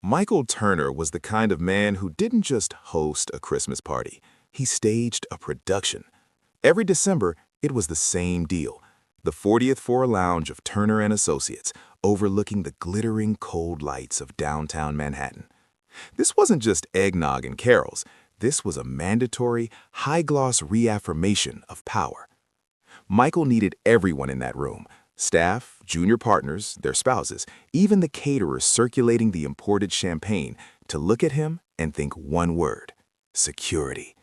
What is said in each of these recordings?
Michael Turner was the kind of man who didn't just host a Christmas party. He staged a production. Every December, it was the same deal. The 40th Floor Lounge of Turner and Associates, overlooking the glittering cold lights of downtown Manhattan. This wasn't just eggnog and carols. This was a mandatory, high-gloss reaffirmation of power. Michael needed everyone in that room. Staff, junior partners, their spouses, even the caterers circulating the imported champagne, to look at him and think one word: security.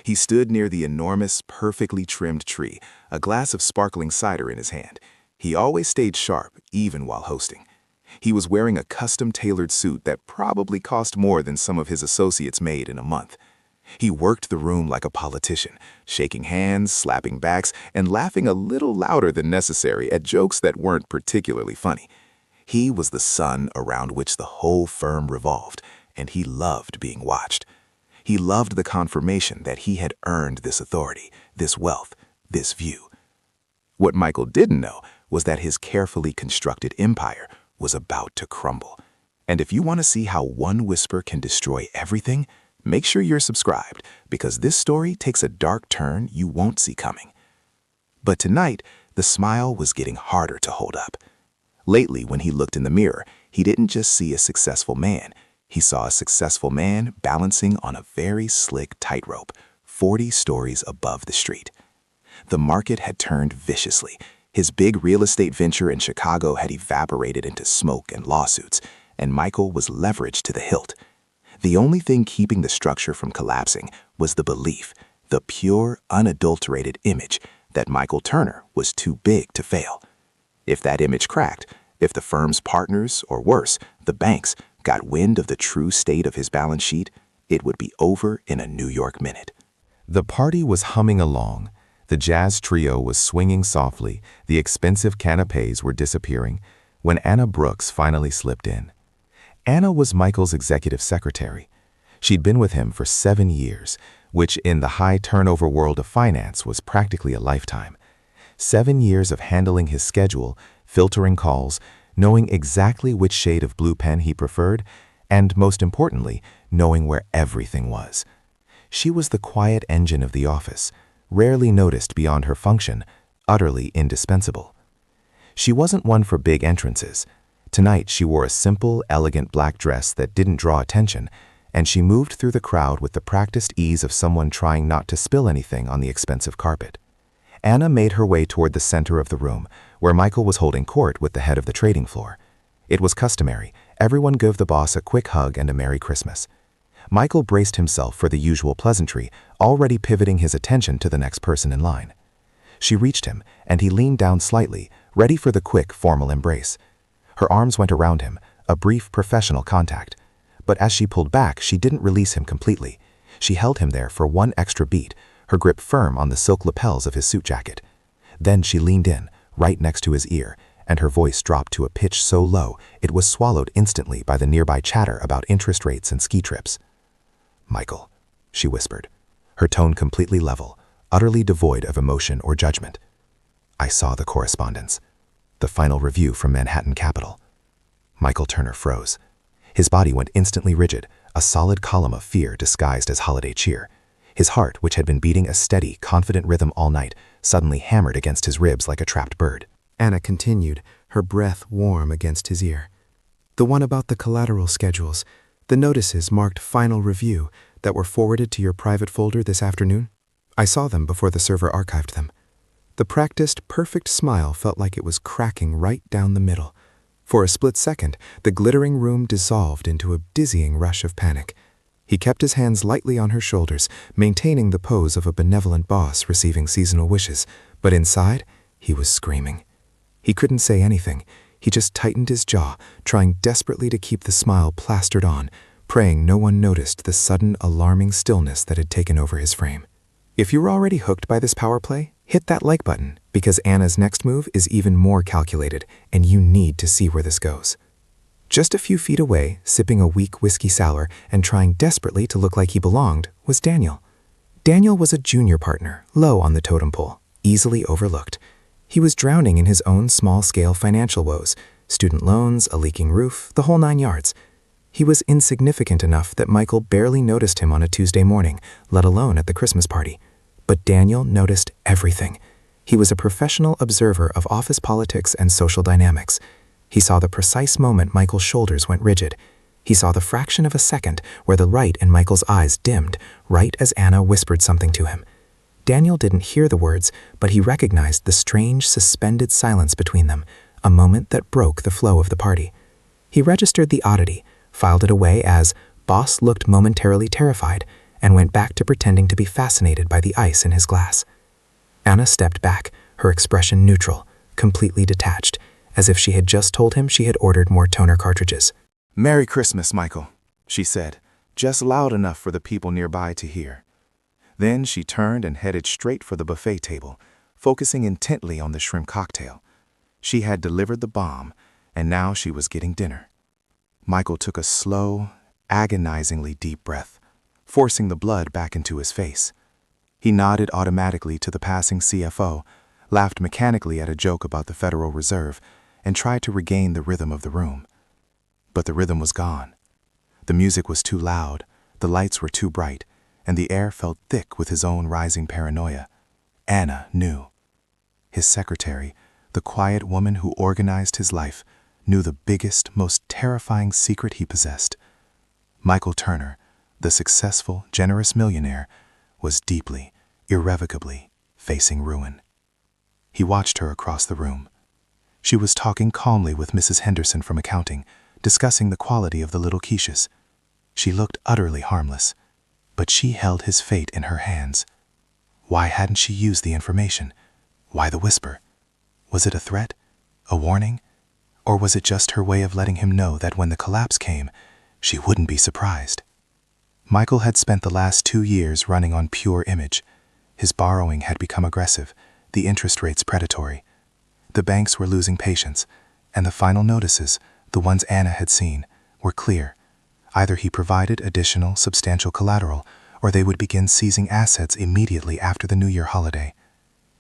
He stood near the enormous, perfectly trimmed tree, a glass of sparkling cider in his hand. He always stayed sharp, even while hosting. He was wearing a custom-tailored suit that probably cost more than some of his associates made in a month. He worked the room like a politician, shaking hands, slapping backs, and laughing a little louder than necessary at jokes that weren't particularly funny. He was the sun around which the whole firm revolved, and he loved being watched. He loved the confirmation that he had earned this authority, this wealth, this view. What Michael didn't know was that his carefully constructed empire was about to crumble. And if you want to see how one whisper can destroy everything, make sure you're subscribed, because this story takes a dark turn you won't see coming. But tonight, the smile was getting harder to hold up. Lately, when he looked in the mirror, he didn't just see a successful man. He saw a successful man balancing on a very slick tightrope, 40 stories above the street. The market had turned viciously. His big real estate venture in Chicago had evaporated into smoke and lawsuits, and Michael was leveraged to the hilt. The only thing keeping the structure from collapsing was the belief, the pure, unadulterated image, that Michael Turner was too big to fail. If that image cracked, if the firm's partners, or worse, the banks, got wind of the true state of his balance sheet, it would be over in a New York minute. The party was humming along. The jazz trio was swinging softly, the expensive canapés were disappearing, when Anna Brooks finally slipped in. Anna was Michael's executive secretary. She'd been with him for 7 years, which in the high-turnover world of finance was practically a lifetime. 7 years of handling his schedule, filtering calls, knowing exactly which shade of blue pen he preferred, and most importantly, knowing where everything was. She was the quiet engine of the office, rarely noticed beyond her function, utterly indispensable. She wasn't one for big entrances. Tonight she wore a simple, elegant black dress that didn't draw attention, and she moved through the crowd with the practiced ease of someone trying not to spill anything on the expensive carpet. Anna made her way toward the center of the room, where Michael was holding court with the head of the trading floor. It was customary. Everyone gave the boss a quick hug and a Merry Christmas. Michael braced himself for the usual pleasantry, already pivoting his attention to the next person in line. She reached him, and he leaned down slightly, ready for the quick, formal embrace. Her arms went around him, a brief professional contact. But as she pulled back, she didn't release him completely. She held him there for one extra beat, her grip firm on the silk lapels of his suit jacket. Then she leaned in, right next to his ear, and her voice dropped to a pitch so low it was swallowed instantly by the nearby chatter about interest rates and ski trips. "Michael," she whispered, her tone completely level, utterly devoid of emotion or judgment. "I saw the correspondence. The final review from Manhattan Capital." Michael Turner froze. His body went instantly rigid, a solid column of fear disguised as holiday cheer. His heart, which had been beating a steady, confident rhythm all night, suddenly hammered against his ribs like a trapped bird. Anna continued, her breath warm against his ear. "The one about the collateral schedules, the notices marked final review that were forwarded to your private folder this afternoon? I saw them before the server archived them." The practiced, perfect smile felt like it was cracking right down the middle. For a split second, the glittering room dissolved into a dizzying rush of panic. He kept his hands lightly on her shoulders, maintaining the pose of a benevolent boss receiving seasonal wishes, but inside, he was screaming. He couldn't say anything. He just tightened his jaw, trying desperately to keep the smile plastered on, praying no one noticed the sudden, alarming stillness that had taken over his frame. If you were already hooked by this power play, hit that like button, because Anna's next move is even more calculated, and you need to see where this goes. Just a few feet away, sipping a weak whiskey sour and trying desperately to look like he belonged, was Daniel. Daniel was a junior partner, low on the totem pole, easily overlooked. He was drowning in his own small-scale financial woes, student loans, a leaking roof, the whole 9 yards. He was insignificant enough that Michael barely noticed him on a Tuesday morning, let alone at the Christmas party. But Daniel noticed everything. He was a professional observer of office politics and social dynamics. He saw the precise moment Michael's shoulders went rigid. He saw the fraction of a second where the light in Michael's eyes dimmed, right as Anna whispered something to him. Daniel didn't hear the words, but he recognized the strange, suspended silence between them, a moment that broke the flow of the party. He registered the oddity, filed it away as Boss looked momentarily terrified, and went back to pretending to be fascinated by the ice in his glass. Anna stepped back, her expression neutral, completely detached, as if she had just told him she had ordered more toner cartridges. "Merry Christmas, Michael," she said, just loud enough for the people nearby to hear. Then she turned and headed straight for the buffet table, focusing intently on the shrimp cocktail. She had delivered the bomb, and now she was getting dinner. Michael took a slow, agonizingly deep breath, forcing the blood back into his face. He nodded automatically to the passing CFO, laughed mechanically at a joke about the Federal Reserve, and tried to regain the rhythm of the room. But the rhythm was gone. The music was too loud, the lights were too bright, and the air felt thick with his own rising paranoia. Anna knew. His secretary, the quiet woman who organized his life, knew the biggest, most terrifying secret he possessed. Michael Turner, the successful, generous millionaire, was deeply, irrevocably facing ruin. He watched her across the room. She was talking calmly with Mrs. Henderson from accounting, discussing the quality of the little quiches. She looked utterly harmless, but she held his fate in her hands. Why hadn't she used the information? Why the whisper? Was it a threat? A warning? Or was it just her way of letting him know that when the collapse came, she wouldn't be surprised? Michael had spent the last 2 years running on pure image. His borrowing had become aggressive, the interest rates predatory. The banks were losing patience, and the final notices, the ones Anna had seen, were clear. Either he provided additional, substantial collateral, or they would begin seizing assets immediately after the New Year holiday.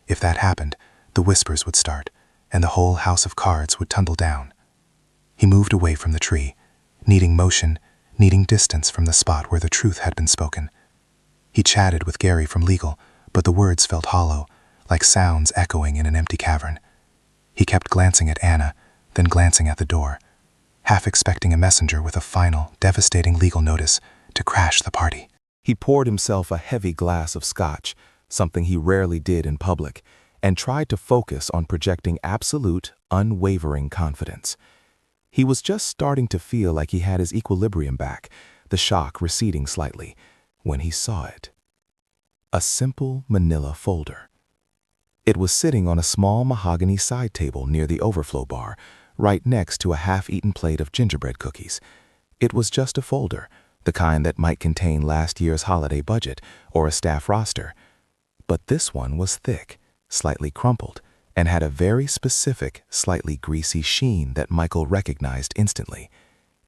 If that happened, the whispers would start, and the whole house of cards would tumble down. He moved away from the tree, needing motion, needing distance from the spot where the truth had been spoken. He chatted with Gary from legal, but the words felt hollow, like sounds echoing in an empty cavern. He kept glancing at Anna, then glancing at the door, half expecting a messenger with a final, devastating legal notice to crash the party. He poured himself a heavy glass of scotch, something he rarely did in public, and tried to focus on projecting absolute, unwavering confidence. He was just starting to feel like he had his equilibrium back, the shock receding slightly, when he saw it. A simple manila folder. It was sitting on a small mahogany side table near the overflow bar, right next to a half-eaten plate of gingerbread cookies. It was just a folder, the kind that might contain last year's holiday budget or a staff roster. But this one was thick, slightly crumpled, and had a very specific, slightly greasy sheen that Michael recognized instantly.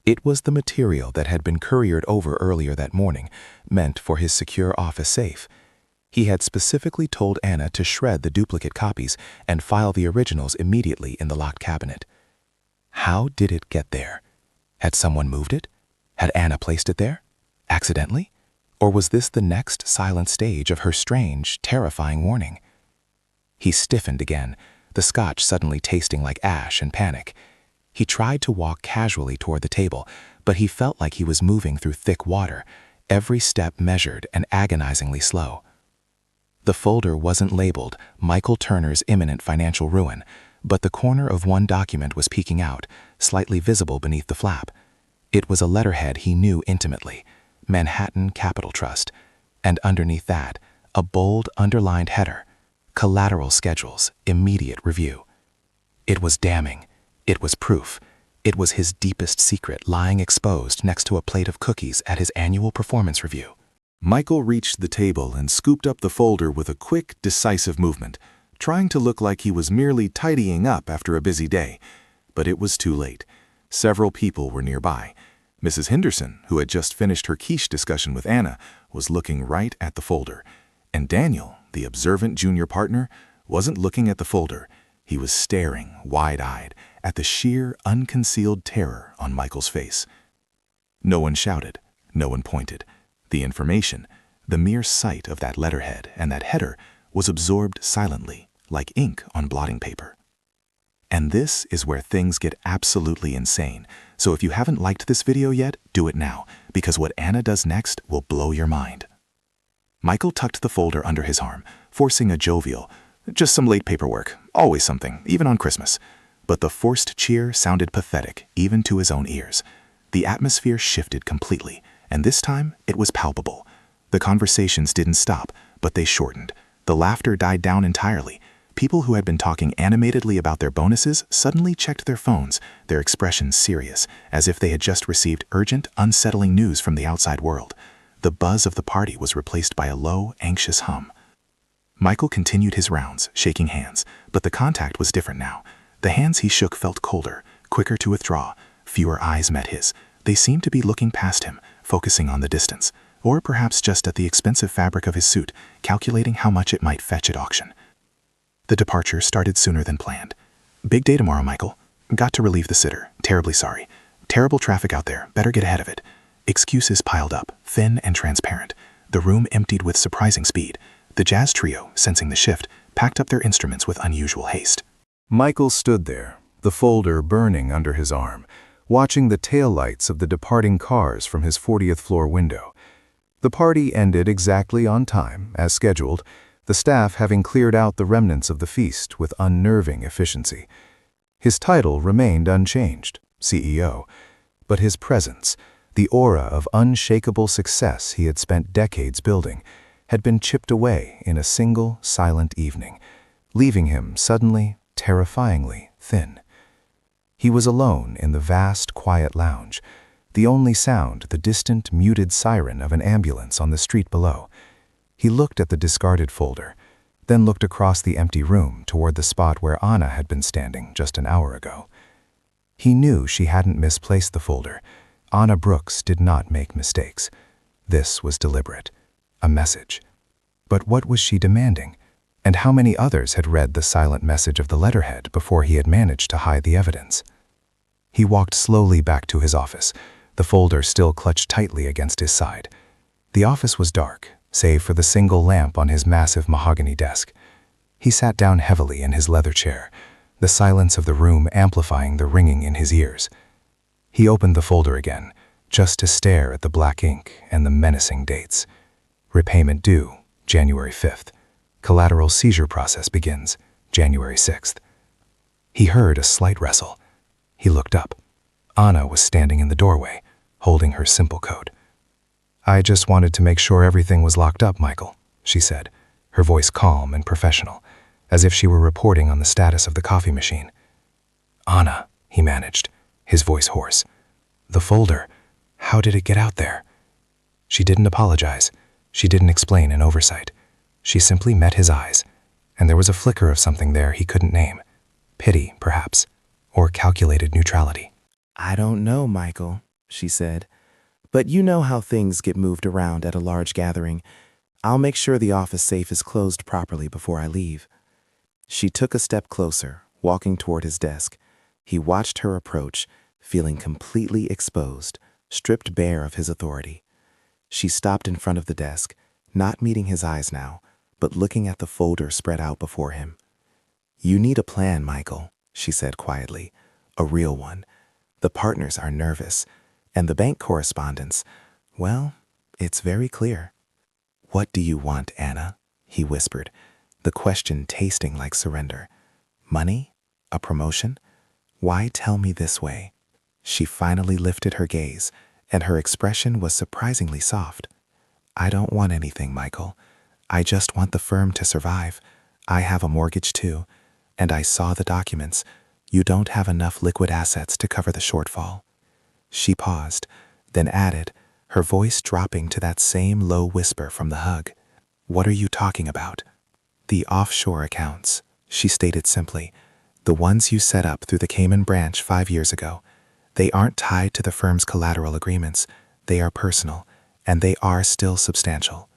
It was the material that had been couriered over earlier that morning, meant for his secure office safe. He had specifically told Anna to shred the duplicate copies and file the originals immediately in the locked cabinet. How did it get there? Had someone moved it? Had Anna placed it there? Accidentally? Or was this the next silent stage of her strange, terrifying warning? He stiffened again, the scotch suddenly tasting like ash and panic. He tried to walk casually toward the table, but he felt like he was moving through thick water, every step measured and agonizingly slow. The folder wasn't labeled Michael Turner's imminent financial ruin, but the corner of one document was peeking out, slightly visible beneath the flap. It was a letterhead he knew intimately, Manhattan Capital Trust, and underneath that, a bold underlined header, Collateral Schedules, Immediate Review. It was damning. It was proof. It was his deepest secret lying exposed next to a plate of cookies at his annual performance review. Michael reached the table and scooped up the folder with a quick, decisive movement, trying to look like he was merely tidying up after a busy day. But it was too late. Several people were nearby. Mrs. Henderson, who had just finished her quiche discussion with Anna, was looking right at the folder. And Daniel, the observant junior partner, wasn't looking at the folder. He was staring, wide-eyed, at the sheer, unconcealed terror on Michael's face. No one shouted. No one pointed. The information, the mere sight of that letterhead and that header, was absorbed silently, like ink on blotting paper. And this is where things get absolutely insane. So if you haven't liked this video yet, do it now, because what Anna does next will blow your mind. Michael tucked the folder under his arm, forcing a jovial, "Just some late paperwork, always something, even on Christmas." But the forced cheer sounded pathetic, even to his own ears. The atmosphere shifted completely, and this time it was palpable. The conversations didn't stop, but they shortened. The laughter died down entirely. People who had been talking animatedly about their bonuses suddenly checked their phones, their expressions serious, as if they had just received urgent, unsettling news from the outside world. The buzz of the party was replaced by a low, anxious hum. Michael continued his rounds, shaking hands, but the contact was different now. The hands he shook felt colder, quicker to withdraw. Fewer eyes met his. They seemed to be looking past him, focusing on the distance, or perhaps just at the expensive fabric of his suit, calculating how much it might fetch at auction. The departure started sooner than planned. "Big day tomorrow, Michael. Got to relieve the sitter. Terribly sorry. Terrible traffic out there. Better get ahead of it." Excuses piled up, thin and transparent. The room emptied with surprising speed. The jazz trio, sensing the shift, packed up their instruments with unusual haste. Michael stood there, the folder burning under his arm, watching the taillights of the departing cars from his 40th floor window. The party ended exactly on time, as scheduled, the staff having cleared out the remnants of the feast with unnerving efficiency. His title remained unchanged, CEO, but his presence, the aura of unshakable success he had spent decades building, had been chipped away in a single, silent evening, leaving him suddenly, terrifyingly thin. He was alone in the vast, quiet lounge, the only sound the distant, muted siren of an ambulance on the street below. He looked at the discarded folder, then looked across the empty room toward the spot where Anna had been standing just an hour ago. He knew she hadn't misplaced the folder. Anna Brooks did not make mistakes. This was deliberate. A message. But what was she demanding? And how many others had read the silent message of the letterhead before he had managed to hide the evidence? He walked slowly back to his office, the folder still clutched tightly against his side. The office was dark, save for the single lamp on his massive mahogany desk. He sat down heavily in his leather chair, the silence of the room amplifying the ringing in his ears. He opened the folder again, just to stare at the black ink and the menacing dates. Repayment due, January 5th. Collateral seizure process begins, January 6th. He heard a slight rustle. He looked up. Anna was standing in the doorway, holding her simple code. "I just wanted to make sure everything was locked up, Michael," she said, her voice calm and professional, as if she were reporting on the status of the coffee machine. "Anna," he managed, his voice hoarse. "The folder, how did it get out there?" She didn't apologize. She didn't explain an oversight. She simply met his eyes, and there was a flicker of something there he couldn't name. Pity, perhaps, or calculated neutrality. "I don't know, Michael," she said. "But you know how things get moved around at a large gathering. I'll make sure the office safe is closed properly before I leave." She took a step closer, walking toward his desk. He watched her approach, feeling completely exposed, stripped bare of his authority. She stopped in front of the desk, not meeting his eyes now, but looking at the folder spread out before him. "You need a plan, Michael," she said quietly. "A real one. The partners are nervous, and the bank correspondence, well, it's very clear." "What do you want, Anna?" he whispered, the question tasting like surrender. "Money? A promotion? Why tell me this way?" She finally lifted her gaze, and her expression was surprisingly soft. "I don't want anything, Michael. I just want the firm to survive. I have a mortgage too, and I saw the documents. You don't have enough liquid assets to cover the shortfall." She paused, then added, her voice dropping to that same low whisper from the hug. "What are you talking about?" "The offshore accounts," she stated simply. "The ones you set up through the Cayman branch 5 years ago. They aren't tied to the firm's collateral agreements. They are personal, and they are still substantial."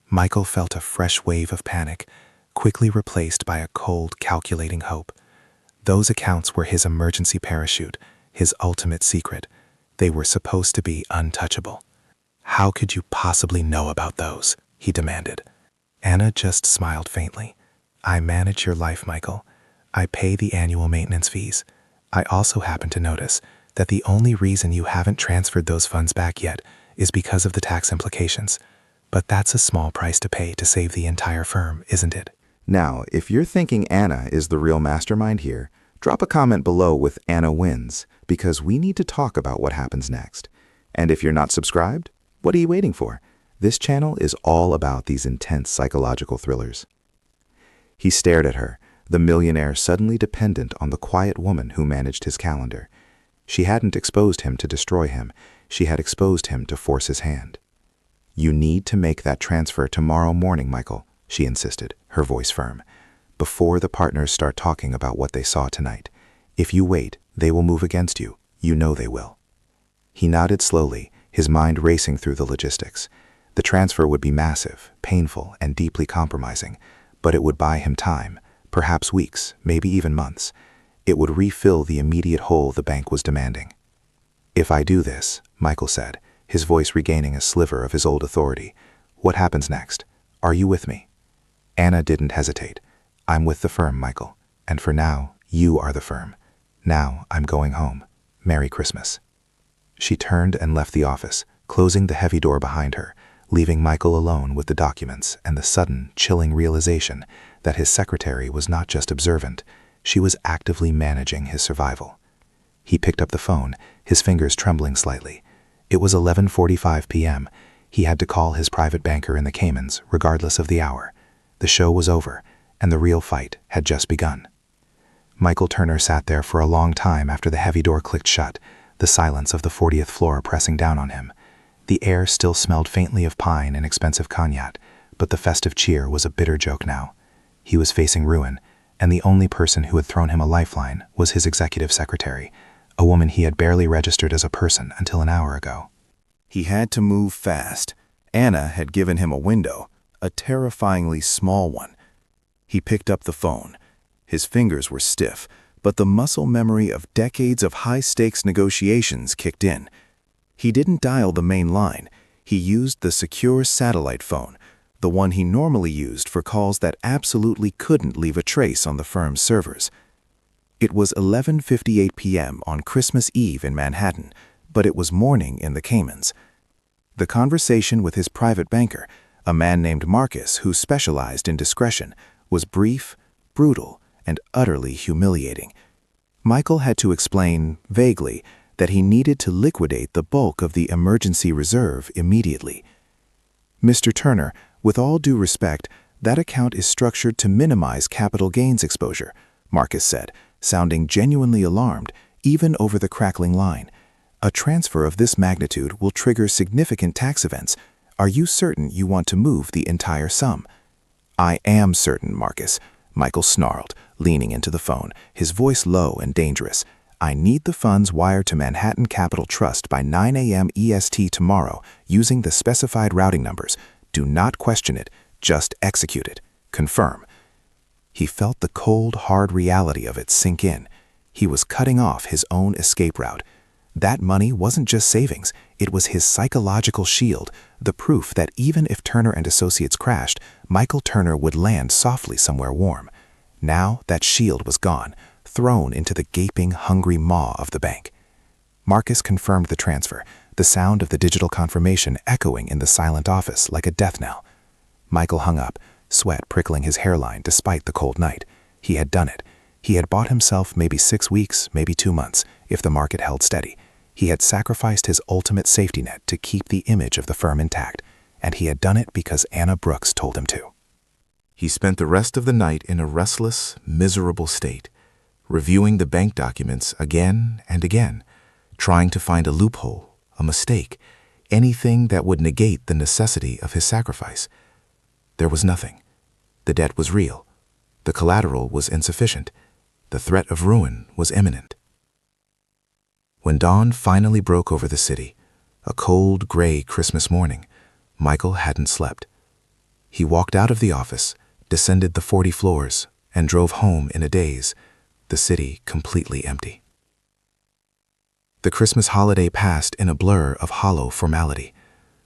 Michael felt a fresh wave of panic, quickly replaced by a cold, calculating hope. Those accounts were his emergency parachute, his ultimate secret. They were supposed to be untouchable. How could you possibly know about those? He demanded. Anna just smiled faintly. I manage your life, Michael. I pay the annual maintenance fees. I also happen to notice that the only reason you haven't transferred those funds back yet is because of the tax implications. But that's a small price to pay to save the entire firm, isn't it? Now, if you're thinking Anna is the real mastermind here, drop a comment below with Anna wins, because we need to talk about what happens next. And if you're not subscribed, what are you waiting for? This channel is all about these intense psychological thrillers. He stared at her, the millionaire suddenly dependent on the quiet woman who managed his calendar. She hadn't exposed him to destroy him. She had exposed him to force his hand. You need to make that transfer tomorrow morning, Michael, she insisted, her voice firm, before the partners start talking about what they saw tonight. If you wait, they will move against you. You know they will. He nodded slowly, his mind racing through the logistics. The transfer would be massive, painful, and deeply compromising, but it would buy him time, perhaps weeks, maybe even months. It would refill the immediate hole the bank was demanding. If I do this, Michael said, his voice regaining a sliver of his old authority, what happens next? Are you with me? Anna didn't hesitate. I'm with the firm, Michael, and for now, you are the firm. Now I'm going home. Merry Christmas. She turned and left the office, closing the heavy door behind her, leaving Michael alone with the documents and the sudden, chilling realization that his secretary was not just observant, she was actively managing his survival. He picked up the phone, his fingers trembling slightly. It was 11:45 p.m. He had to call his private banker in the Caymans, regardless of the hour. The show was over, and the real fight had just begun. Michael Turner sat there for a long time after the heavy door clicked shut, the silence of the 40th floor pressing down on him. The air still smelled faintly of pine and expensive cognac, but the festive cheer was a bitter joke now. He was facing ruin, and the only person who had thrown him a lifeline was his executive secretary, a woman he had barely registered as a person until an hour ago. He had to move fast. Anna had given him a window, a terrifyingly small one. He picked up the phone. His fingers were stiff, but the muscle memory of decades of high-stakes negotiations kicked in. He didn't dial the main line. He used the secure satellite phone, the one he normally used for calls that absolutely couldn't leave a trace on the firm's servers. It was 11:58 p.m. on Christmas Eve in Manhattan, but it was morning in the Caymans. The conversation with his private banker, a man named Marcus who specialized in discretion, was brief, brutal, and utterly humiliating. Michael had to explain, vaguely, that he needed to liquidate the bulk of the emergency reserve immediately. Mr. Turner, with all due respect, that account is structured to minimize capital gains exposure, Marcus said, sounding genuinely alarmed, even over the crackling line. A transfer of this magnitude will trigger significant tax events. Are you certain you want to move the entire sum? I am certain, Marcus, Michael snarled, leaning into the phone, his voice low and dangerous. I need the funds wired to Manhattan Capital Trust by 9 a.m. EST tomorrow using the specified routing numbers. Do not question it, just execute it. Confirm. He felt the cold, hard reality of it sink in. He was cutting off his own escape route. That money wasn't just savings, it was his psychological shield, the proof that even if Turner and Associates crashed, Michael Turner would land softly somewhere warm. Now that shield was gone, thrown into the gaping, hungry maw of the bank. Marcus confirmed the transfer, the sound of the digital confirmation echoing in the silent office like a death knell. Michael hung up, sweat prickling his hairline despite the cold night. He had done it. He had bought himself maybe 6 weeks, maybe 2 months, if the market held steady. He had sacrificed his ultimate safety net to keep the image of the firm intact, and he had done it because Anna Brooks told him to. He spent the rest of the night in a restless, miserable state, reviewing the bank documents again and again, trying to find a loophole, a mistake, anything that would negate the necessity of his sacrifice. There was nothing. The debt was real. The collateral was insufficient. The threat of ruin was imminent. When dawn finally broke over the city, a cold, gray Christmas morning, Michael hadn't slept. He walked out of the office, descended the 40 floors, and drove home in a daze, the city completely empty. The Christmas holiday passed in a blur of hollow formality.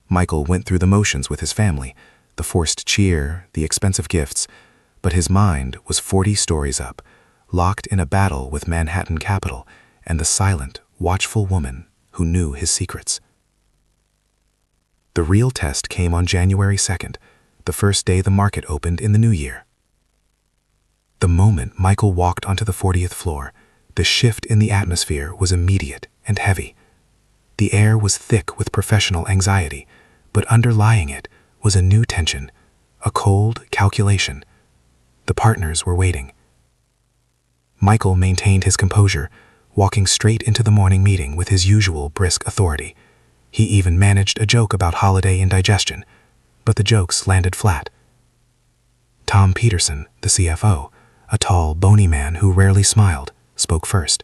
Michael went through the motions with his family, the forced cheer, the expensive gifts, but his mind was 40 stories up, locked in a battle with Manhattan Capital and the silent, watchful woman who knew his secrets. The real test came on January 2nd, the first day the market opened in the new year. The moment Michael walked onto the 40th floor, the shift in the atmosphere was immediate and heavy. The air was thick with professional anxiety, but underlying it was a new tension, a cold calculation. The partners were waiting. Michael maintained his composure, walking straight into the morning meeting with his usual brisk authority. He even managed a joke about holiday indigestion, but the jokes landed flat. Tom Peterson, the CFO, a tall, bony man who rarely smiled, spoke first.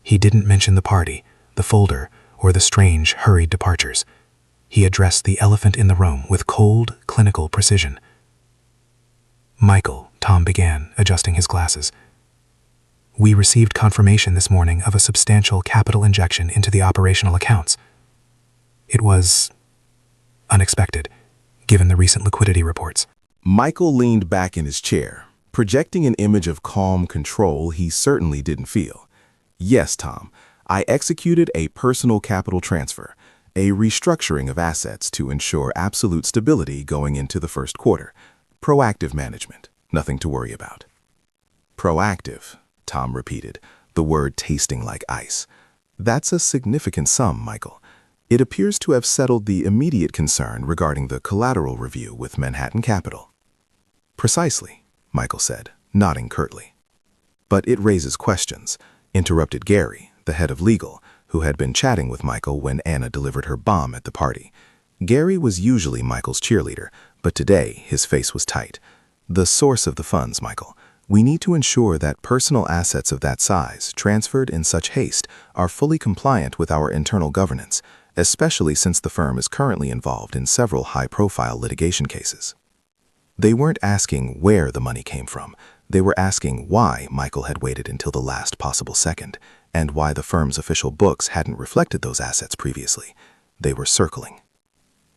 He didn't mention the party, the folder, or the strange, hurried departures. He addressed the elephant in the room with cold, clinical precision. "Michael," Tom began, adjusting his glasses, "we received confirmation this morning of a substantial capital injection into the operational accounts. It was unexpected, given the recent liquidity reports." Michael leaned back in his chair, projecting an image of calm control he certainly didn't feel. "Yes, Tom, I executed a personal capital transfer, a restructuring of assets to ensure absolute stability going into the first quarter. Proactive management, nothing to worry about." "Proactive," Tom repeated, the word tasting like ice. "That's a significant sum, Michael. It appears to have settled the immediate concern regarding the collateral review with Manhattan Capital." "Precisely," Michael said, nodding curtly. "But it raises questions," interrupted Gary, the head of legal, who had been chatting with Michael when Anna delivered her bomb at the party. Gary was usually Michael's cheerleader, but today his face was tight. "The source of the funds, Michael. We need to ensure that personal assets of that size, transferred in such haste, are fully compliant with our internal governance, especially since the firm is currently involved in several high-profile litigation cases." They weren't asking where the money came from. They were asking why Michael had waited until the last possible second, and why the firm's official books hadn't reflected those assets previously. They were circling.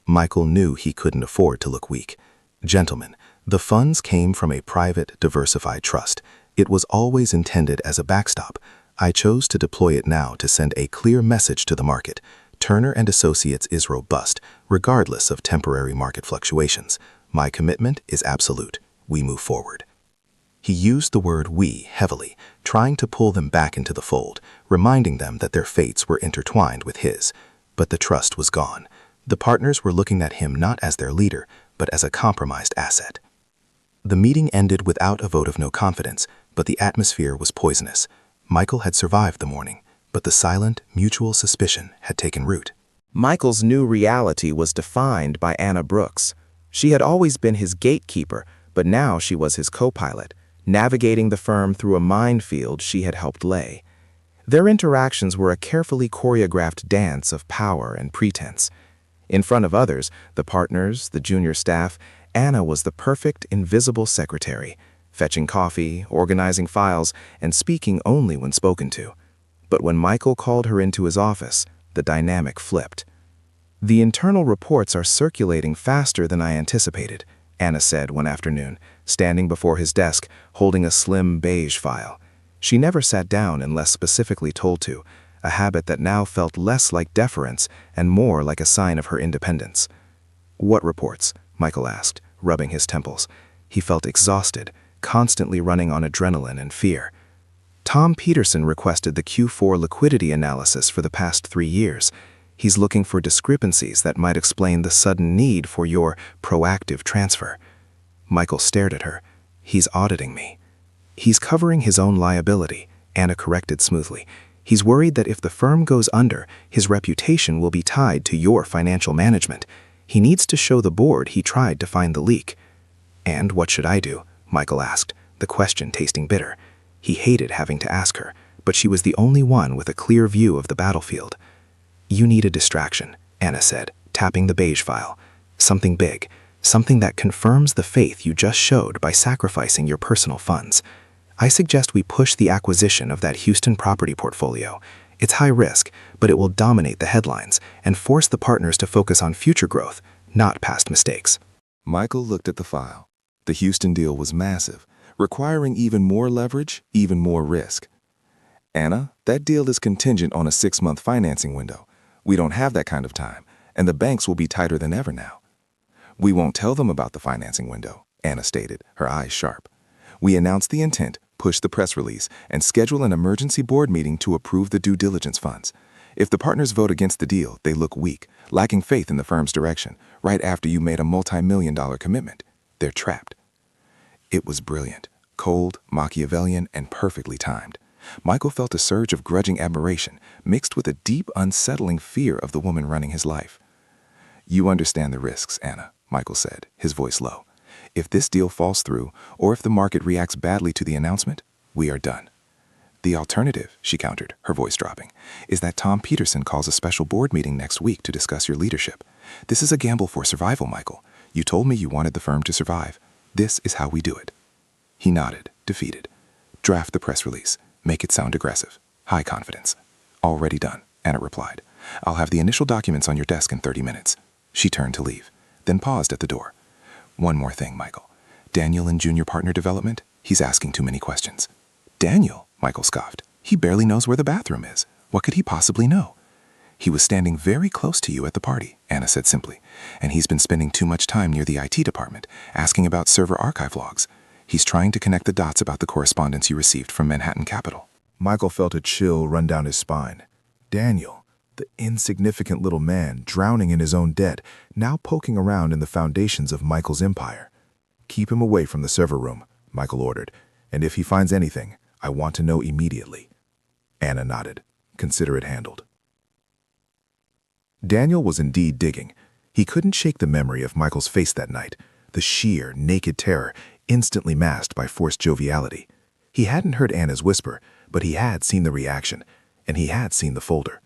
Michael knew he couldn't afford to look weak. "Gentlemen, the funds came from a private, diversified trust. It was always intended as a backstop. I chose to deploy it now to send a clear message to the market. Turner & Associates is robust, regardless of temporary market fluctuations. My commitment is absolute. We move forward." He used the word "we" heavily, trying to pull them back into the fold, reminding them that their fates were intertwined with his. But the trust was gone. The partners were looking at him not as their leader, but as a compromised asset. The meeting ended without a vote of no confidence, but the atmosphere was poisonous. Michael had survived the morning, but the silent, mutual suspicion had taken root. Michael's new reality was defined by Anna Brooks. She had always been his gatekeeper, but now she was his co-pilot, navigating the firm through a minefield she had helped lay. Their interactions were a carefully choreographed dance of power and pretense. In front of others, the partners, the junior staff, Anna was the perfect invisible secretary, fetching coffee, organizing files, and speaking only when spoken to. But when Michael called her into his office, the dynamic flipped. "The internal reports are circulating faster than I anticipated," Anna said one afternoon, standing before his desk, holding a slim beige file. She never sat down unless specifically told to, a habit that now felt less like deference and more like a sign of her independence. "What reports?" Michael asked, rubbing his temples. He felt exhausted, constantly running on adrenaline and fear. "Tom Peterson requested the Q4 liquidity analysis for the past 3 years. He's looking for discrepancies that might explain the sudden need for your proactive transfer." Michael stared at her. "He's auditing me." "He's covering his own liability," Anna corrected smoothly. "He's worried that if the firm goes under, his reputation will be tied to your financial management. He needs to show the board he tried to find the leak." "And what should I do?" Michael asked, the question tasting bitter. He hated having to ask her, but she was the only one with a clear view of the battlefield. "You need a distraction," Anna said, tapping the beige file. "Something big, something that confirms the faith you just showed by sacrificing your personal funds. I suggest we push the acquisition of that Houston property portfolio. It's high risk, but it will dominate the headlines and force the partners to focus on future growth, not past mistakes. Michael looked at the file. The Houston deal was massive, requiring even more leverage, even more risk. Anna, that deal is contingent on a 6-month financing window. We don't have that kind of time, and the banks will be tighter than ever now. We won't tell them about the financing window, Anna stated, her eyes sharp. We announce the intent, push the press release, and schedule an emergency board meeting to approve the due diligence funds. If the partners vote against the deal, they look weak, lacking faith in the firm's direction, right after you made a multi-million-dollar commitment. They're trapped. It was brilliant, cold, Machiavellian, and perfectly timed. Michael felt a surge of grudging admiration, mixed with a deep, unsettling fear of the woman running his life. You understand the risks, Anna, Michael said, his voice low. If this deal falls through, or if the market reacts badly to the announcement, we are done. The alternative, she countered, her voice dropping, is that Tom Peterson calls a special board meeting next week to discuss your leadership. This is a gamble for survival, Michael. You told me you wanted the firm to survive. This is how we do it. He nodded, defeated. Draft the press release. Make it sound aggressive. High confidence. Already done, Anna replied. I'll have the initial documents on your desk in 30 minutes. She turned to leave, then paused at the door. One more thing, Michael. Daniel in junior partner development, he's asking too many questions. Daniel, Michael scoffed. He barely knows where the bathroom is. What could he possibly know? He was standing very close to you at the party, Anna said simply, and he's been spending too much time near the IT department, asking about server archive logs. He's trying to connect the dots about the correspondence you received from Manhattan Capital. Michael felt a chill run down his spine. Daniel, the insignificant little man drowning in his own debt, now poking around in the foundations of Michael's empire. Keep him away from the server room, Michael ordered, and if he finds anything, I want to know immediately. Anna nodded. Consider it handled. Daniel was indeed digging. He couldn't shake the memory of Michael's face that night, the sheer, naked terror instantly masked by forced joviality. He hadn't heard Anna's whisper, but he had seen the reaction, and he had seen the folder.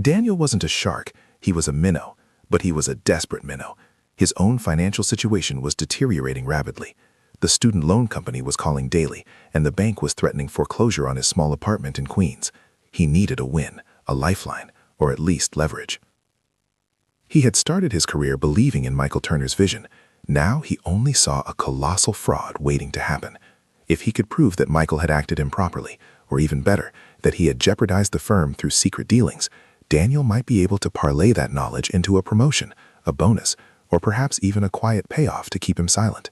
Daniel wasn't a shark, he was a minnow, but he was a desperate minnow. His own financial situation was deteriorating rapidly. The student loan company was calling daily, and the bank was threatening foreclosure on his small apartment in Queens. He needed a win, a lifeline, or at least leverage. He had started his career believing in Michael Turner's vision. Now he only saw a colossal fraud waiting to happen. If he could prove that Michael had acted improperly, or even better, that he had jeopardized the firm through secret dealings, Daniel might be able to parlay that knowledge into a promotion, a bonus, or perhaps even a quiet payoff to keep him silent.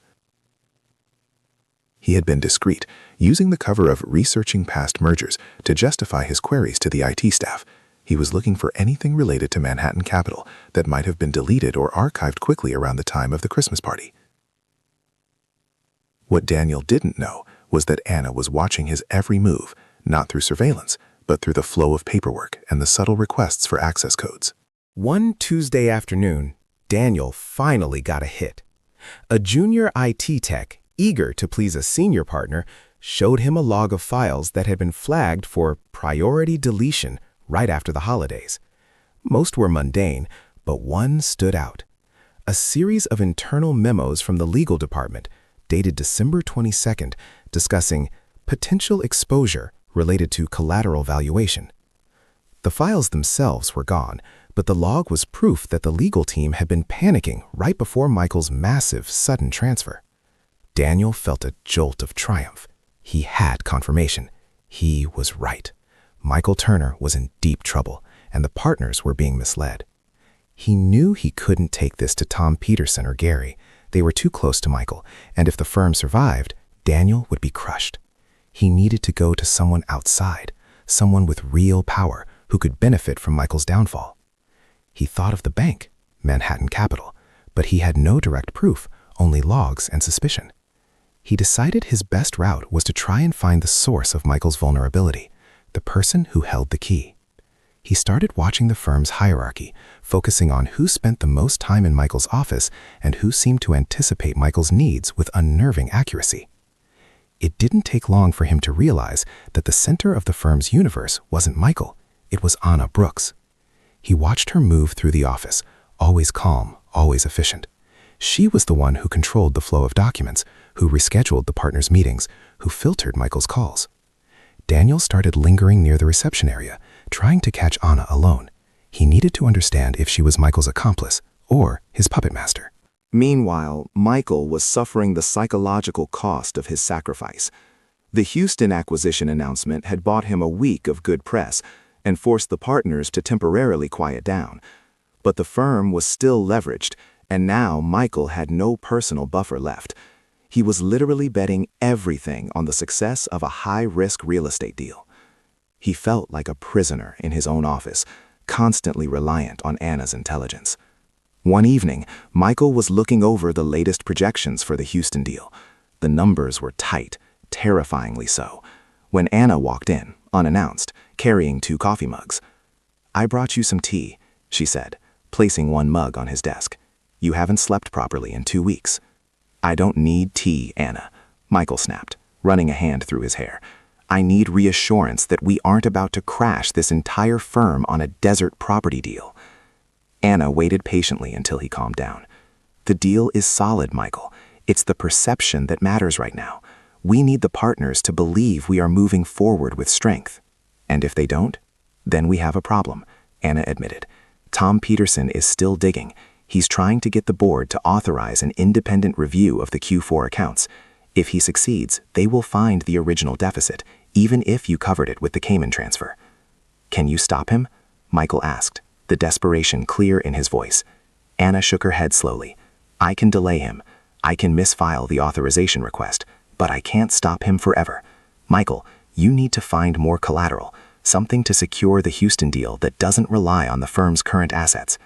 He had been discreet, using the cover of Researching Past Mergers to justify his queries to the IT staff. He was looking for anything related to Manhattan Capital that might have been deleted or archived quickly around the time of the Christmas party. What Daniel didn't know was that Anna was watching his every move, not through surveillance, but through the flow of paperwork and the subtle requests for access codes. One Tuesday afternoon, Daniel finally got a hit. A junior IT tech, eager to please a senior partner, showed him a log of files that had been flagged for priority deletion right after the holidays. Most were mundane, but one stood out. A series of internal memos from the legal department, dated December 22nd, discussing potential exposure related to collateral valuation. The files themselves were gone, but the log was proof that the legal team had been panicking right before Michael's massive, sudden transfer. Daniel felt a jolt of triumph. He had confirmation. He was right. Michael Turner was in deep trouble, and the partners were being misled. He knew he couldn't take this to Tom Peterson or Gary. They were too close to Michael, and if the firm survived, Daniel would be crushed. He needed to go to someone outside, someone with real power who could benefit from Michael's downfall. He thought of the bank, Manhattan Capital, but he had no direct proof, only logs and suspicion. He decided his best route was to try and find the source of Michael's vulnerability, the person who held the key. He started watching the firm's hierarchy, focusing on who spent the most time in Michael's office and who seemed to anticipate Michael's needs with unnerving accuracy. It didn't take long for him to realize that the center of the firm's universe wasn't Michael, it was Anna Brooks. He watched her move through the office, always calm, always efficient. She was the one who controlled the flow of documents, who rescheduled the partners' meetings, who filtered Michael's calls. Daniel started lingering near the reception area, trying to catch Anna alone. He needed to understand if she was Michael's accomplice or his puppet master. Meanwhile, Michael was suffering the psychological cost of his sacrifice. The Houston acquisition announcement had bought him a week of good press and forced the partners to temporarily quiet down. But the firm was still leveraged, and now Michael had no personal buffer left. He was literally betting everything on the success of a high-risk real estate deal. He felt like a prisoner in his own office, constantly reliant on Anna's intelligence. One evening, Michael was looking over the latest projections for the Houston deal. The numbers were tight, terrifyingly so, when Anna walked in, unannounced, carrying 2 coffee mugs. "I brought you some tea," she said, placing one mug on his desk. "You haven't slept properly in 2 weeks." "I don't need tea, Anna," Michael snapped, running a hand through his hair. "I need reassurance that we aren't about to crash this entire firm on a desert property deal." Anna waited patiently until he calmed down. "The deal is solid, Michael. It's the perception that matters right now. We need the partners to believe we are moving forward with strength. And if they don't, then we have a problem," Anna admitted. "Tom Peterson is still digging. He's trying to get the board to authorize an independent review of the Q4 accounts. If he succeeds, they will find the original deficit, even if you covered it with the Cayman transfer." "Can you stop him?" Michael asked, the desperation clear in his voice. Anna shook her head slowly. "I can delay him. I can misfile the authorization request, but I can't stop him forever. Michael, you need to find more collateral, something to secure the Houston deal that doesn't rely on the firm's current assets."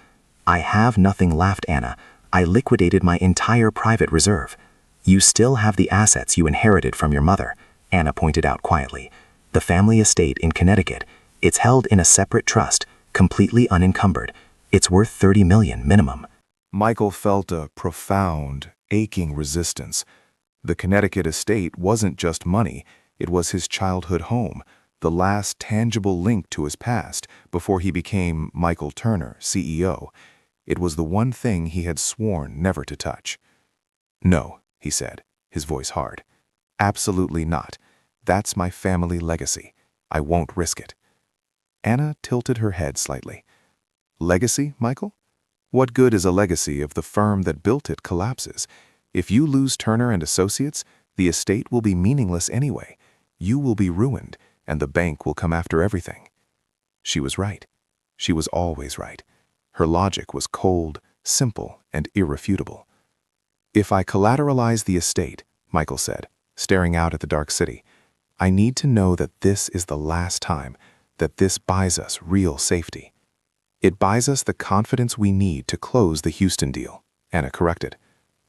"I have nothing left, Anna. I liquidated my entire private reserve." "You still have the assets you inherited from your mother," Anna pointed out quietly. "The family estate in Connecticut. It's held in a separate trust, completely unencumbered. It's worth $30 million minimum." Michael felt a profound, aching resistance. The Connecticut estate wasn't just money, it was his childhood home, the last tangible link to his past before he became Michael Turner, CEO. It was the one thing he had sworn never to touch. "No," he said, his voice hard. "Absolutely not. That's my family legacy. I won't risk it." Anna tilted her head slightly. "Legacy, Michael? What good is a legacy if the firm that built it collapses? If you lose Turner and Associates, the estate will be meaningless anyway. You will be ruined, and the bank will come after everything." She was right. She was always right. Her logic was cold, simple, and irrefutable. "If I collateralize the estate," Michael said, staring out at the dark city, "I need to know that this is the last time, that this buys us real safety." "It buys us the confidence we need to close the Houston deal," Anna corrected.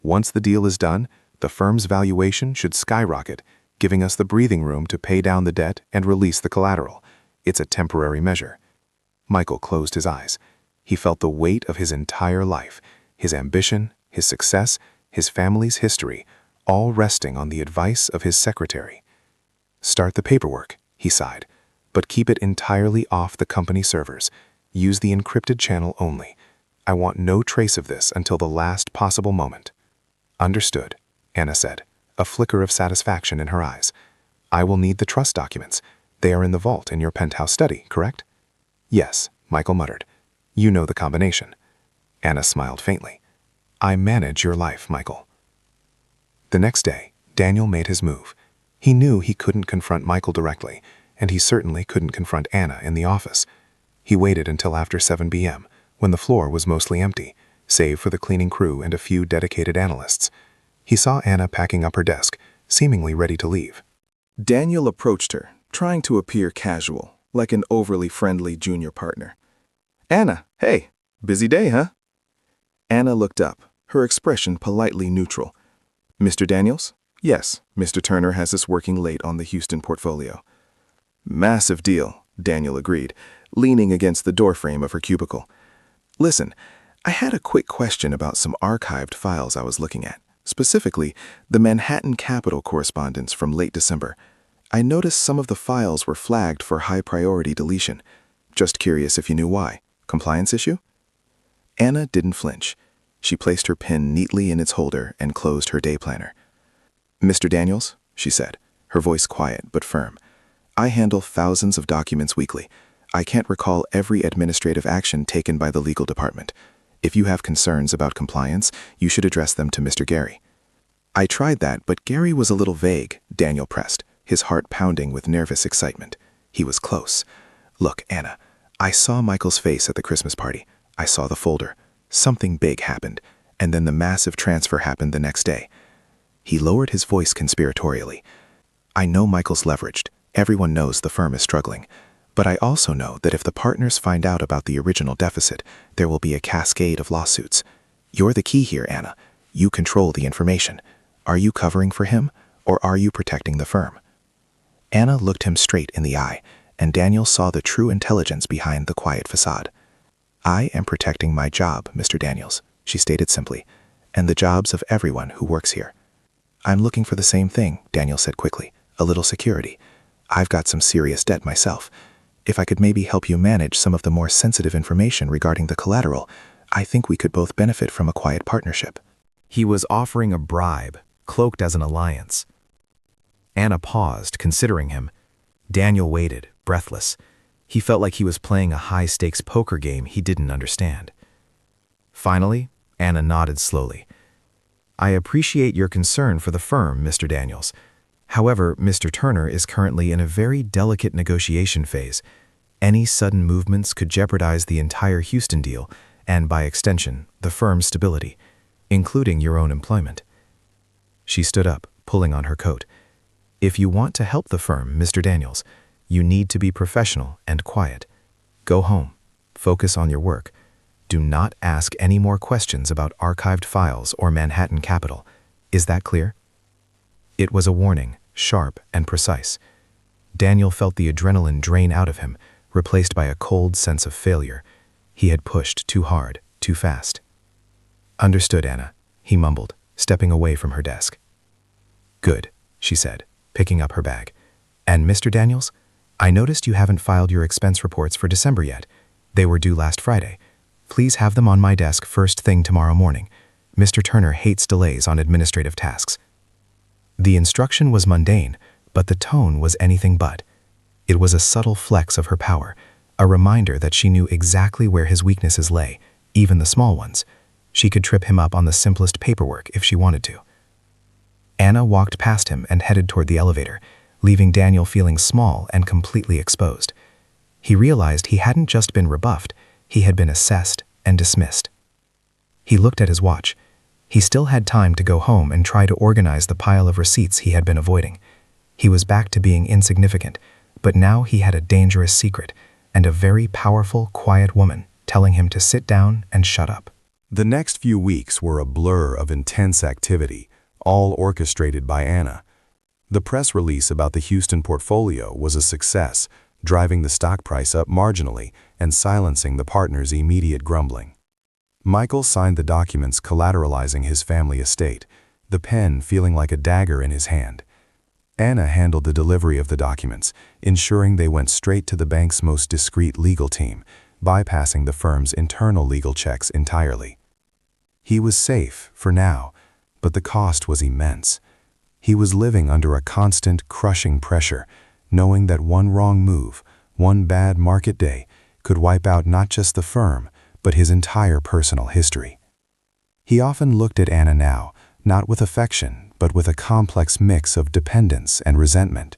"Once the deal is done, the firm's valuation should skyrocket, giving us the breathing room to pay down the debt and release the collateral. It's a temporary measure." Michael closed his eyes. He felt the weight of his entire life, his ambition, his success, his family's history, all resting on the advice of his secretary. "Start the paperwork," he sighed, "but keep it entirely off the company servers. Use the encrypted channel only. I want no trace of this until the last possible moment." "Understood," Anna said, a flicker of satisfaction in her eyes. "I will need the trust documents. They are in the vault in your penthouse study, correct?" "Yes," Michael muttered. "You know the combination." Anna smiled faintly. "I manage your life, Michael." The next day, Daniel made his move. He knew he couldn't confront Michael directly, and he certainly couldn't confront Anna in the office. He waited until after 7 p.m., when the floor was mostly empty, save for the cleaning crew and a few dedicated analysts. He saw Anna packing up her desk, seemingly ready to leave. Daniel approached her, trying to appear casual, like an overly friendly junior partner. "Anna, hey, busy day, huh?" Anna looked up, her expression politely neutral. "Mr. Daniels?" "Yes, Mr. Turner has us working late on the Houston portfolio." "Massive deal," Daniel agreed, leaning against the doorframe of her cubicle. "Listen, I had a quick question about some archived files I was looking at, specifically the Manhattan Capital correspondence from late December. I noticed some of the files were flagged for high-priority deletion. Just curious if you knew why. Compliance issue?" Anna didn't flinch. She placed her pen neatly in its holder and closed her day planner. "Mr. Daniels," she said, her voice quiet but firm, I handle thousands of documents weekly. I can't recall every administrative action taken by the legal department. If you have concerns about compliance, you should address them to Mr. Gary." "I tried that, but Gary was a little vague," Daniel pressed, his heart pounding with nervous excitement. He was close. "Look, Anna, I saw Michael's face at the Christmas party. I saw the folder. Something big happened, and then the massive transfer happened the next day." He lowered his voice conspiratorially. "I know Michael's leveraged. Everyone knows the firm is struggling. But I also know that if the partners find out about the original deficit, there will be a cascade of lawsuits. You're the key here, Anna. You control the information. Are you covering for him, or are you protecting the firm?" Anna looked him straight in the eye, and Daniel saw the true intelligence behind the quiet facade. "I am protecting my job, Mr. Daniels," she stated simply, "and the jobs of everyone who works here." "I'm looking for the same thing," Daniel said quickly, "a little security. I've got some serious debt myself. If I could maybe help you manage some of the more sensitive information regarding the collateral, I think we could both benefit from a quiet partnership." He was offering a bribe, cloaked as an alliance. Anna paused, considering him. Daniel waited, breathless. He felt like he was playing a high-stakes poker game he didn't understand. Finally, Anna nodded slowly. "I appreciate your concern for the firm, Mr. Daniels. However, Mr. Turner is currently in a very delicate negotiation phase. Any sudden movements could jeopardize the entire Houston deal, and by extension, the firm's stability, including your own employment." She stood up, pulling on her coat. "If you want to help the firm, Mr. Daniels, you need to be professional and quiet. Go home. Focus on your work. Do not ask any more questions about archived files or Manhattan Capital. Is that clear?" It was a warning, sharp and precise. Daniel felt the adrenaline drain out of him, replaced by a cold sense of failure. He had pushed too hard, too fast. "Understood, Anna," he mumbled, stepping away from her desk. "Good," she said, picking up her bag. "And Mr. Daniels, I noticed you haven't filed your expense reports for December yet. They were due last Friday. Please have them on my desk first thing tomorrow morning. Mr. Turner hates delays on administrative tasks." The instruction was mundane, but the tone was anything but. It was a subtle flex of her power, a reminder that she knew exactly where his weaknesses lay, even the small ones. She could trip him up on the simplest paperwork if she wanted to. Anna walked past him and headed toward the elevator, leaving Daniel feeling small and completely exposed. He realized he hadn't just been rebuffed, he had been assessed and dismissed. He looked at his watch. He still had time to go home and try to organize the pile of receipts he had been avoiding. He was back to being insignificant, but now he had a dangerous secret and a very powerful, quiet woman telling him to sit down and shut up. The next few weeks were a blur of intense activity, all orchestrated by Anna. The press release about the Houston portfolio was a success, driving the stock price up marginally and silencing the partners' immediate grumbling. Michael signed the documents collateralizing his family estate, the pen feeling like a dagger in his hand. Anna handled the delivery of the documents, ensuring they went straight to the bank's most discreet legal team, bypassing the firm's internal legal checks entirely. He was safe, for now, but the cost was immense. He was living under a constant, crushing pressure, knowing that one wrong move, one bad market day, could wipe out not just the firm, but his entire personal history. He often looked at Anna now, not with affection, but with a complex mix of dependence and resentment.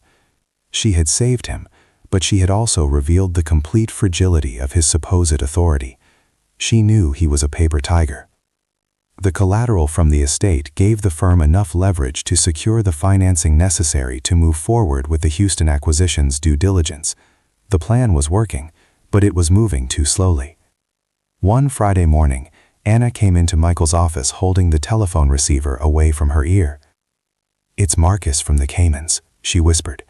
She had saved him, but she had also revealed the complete fragility of his supposed authority. She knew he was a paper tiger. The collateral from the estate gave the firm enough leverage to secure the financing necessary to move forward with the Houston acquisition's due diligence. The plan was working, but it was moving too slowly. One Friday morning, Anna came into Michael's office holding the telephone receiver away from her ear. "It's Marcus from the Caymans," she whispered.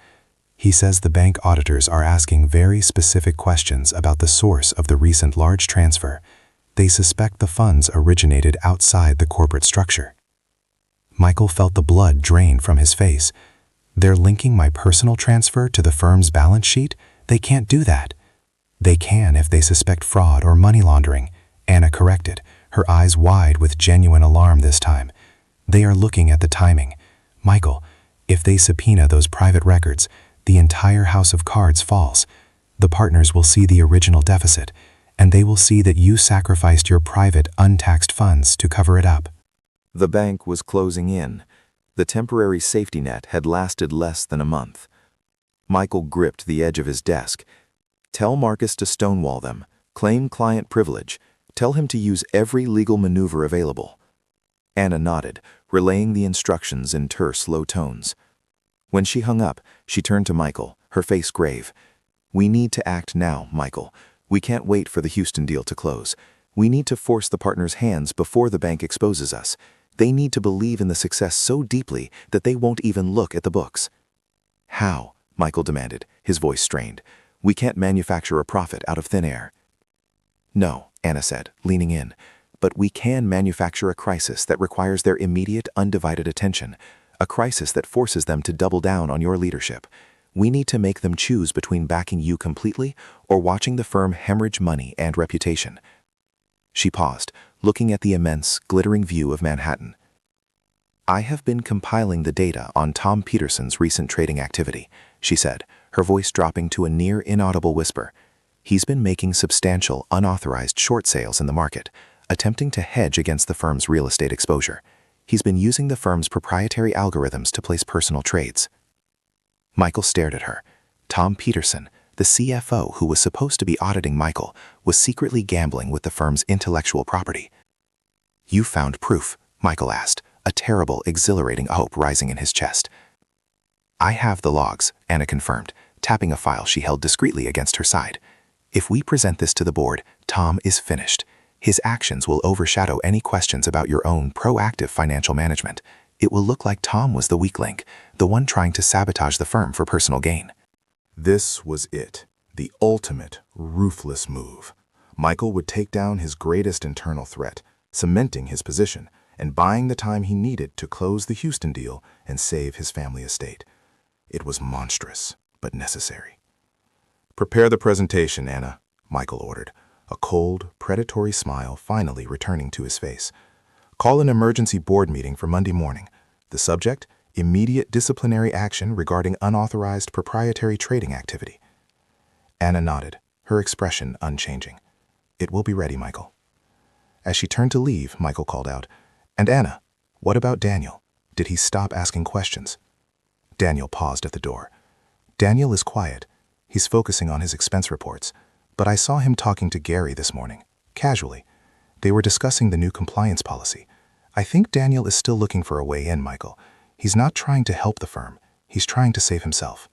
"He says the bank auditors are asking very specific questions about the source of the recent large transfer. They suspect the funds originated outside the corporate structure." Michael felt the blood drain from his face. "They're linking my personal transfer to the firm's balance sheet? They can't do that." "They can if they suspect fraud or money laundering," Anna corrected, her eyes wide with genuine alarm this time. "They are looking at the timing. Michael, if they subpoena those private records, the entire house of cards falls. The partners will see the original deficit, and they will see that you sacrificed your private, untaxed funds to cover it up. The bank was closing in. The temporary safety net had lasted less than a month. Michael gripped the edge of his desk. Tell Marcus to stonewall them, claim client privilege, tell him to use every legal maneuver available. Anna nodded, relaying the instructions in terse, low tones. When she hung up, she turned to Michael, her face grave. We need to act now, Michael. We can't wait for the Houston deal to close. We need to force the partners' hands before the bank exposes us. They need to believe in the success so deeply that they won't even look at the books. How? Michael demanded, his voice strained. We can't manufacture a profit out of thin air. No, Anna said, leaning in. But we can manufacture a crisis that requires their immediate, undivided attention, a crisis that forces them to double down on your leadership. We need to make them choose between backing you completely or watching the firm hemorrhage money and reputation. She paused, looking at the immense, glittering view of Manhattan. I have been compiling the data on Tom Peterson's recent trading activity, she said, her voice dropping to a near inaudible whisper. He's been making substantial, unauthorized short sales in the market, attempting to hedge against the firm's real estate exposure. He's been using the firm's proprietary algorithms to place personal trades. Michael stared at her. Tom Peterson, the CFO who was supposed to be auditing Michael, was secretly gambling with the firm's intellectual property. You found proof, Michael asked, a terrible, exhilarating hope rising in his chest. I have the logs, Anna confirmed, tapping a file she held discreetly against her side. If we present this to the board, Tom is finished. His actions will overshadow any questions about your own proactive financial management. It will look like Tom was the weak link, the one trying to sabotage the firm for personal gain. This was it, the ultimate, ruthless move. Michael would take down his greatest internal threat, cementing his position and buying the time he needed to close the Houston deal and save his family estate. It was monstrous, but necessary. Prepare the presentation, Anna, Michael ordered, a cold, predatory smile finally returning to his face. Call an emergency board meeting for Monday morning. The subject, immediate disciplinary action regarding unauthorized proprietary trading activity. Anna nodded, her expression unchanging. It will be ready, Michael. As she turned to leave, Michael called out, And Anna, what about Daniel? Did he stop asking questions? Daniel paused at the door. Daniel is quiet. He's focusing on his expense reports. But I saw him talking to Gary this morning, casually. They were discussing the new compliance policy. I think Daniel is still looking for a way in, Michael. He's not trying to help the firm. He's trying to save himself.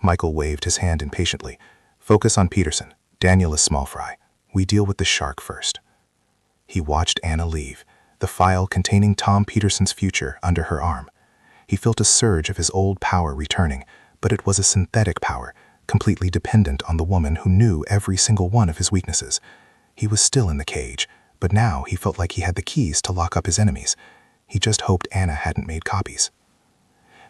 Michael waved his hand impatiently. Focus on Peterson. Daniel is small fry. We deal with the shark first. He watched Anna leave, the file containing Tom Peterson's future under her arm. He felt a surge of his old power returning, but it was a synthetic power, completely dependent on the woman who knew every single one of his weaknesses. He was still in the cage, but now he felt like he had the keys to lock up his enemies. He just hoped Anna hadn't made copies.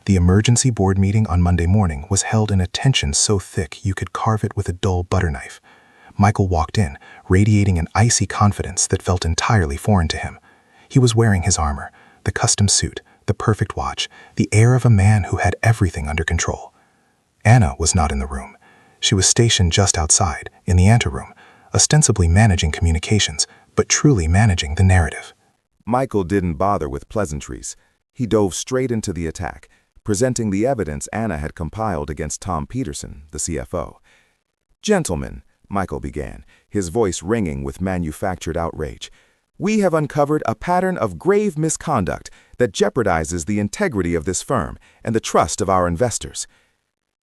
The emergency board meeting on Monday morning was held in a tension so thick you could carve it with a dull butter knife. Michael walked in, radiating an icy confidence that felt entirely foreign to him. He was wearing his armor, the custom suit, the perfect watch, the air of a man who had everything under control. Anna was not in the room. She was stationed just outside, in the anteroom, ostensibly managing communications, but truly managing the narrative. Michael didn't bother with pleasantries. He dove straight into the attack, presenting the evidence Anna had compiled against Tom Peterson, the CFO. Gentlemen, Michael began, his voice ringing with manufactured outrage, we have uncovered a pattern of grave misconduct that jeopardizes the integrity of this firm and the trust of our investors.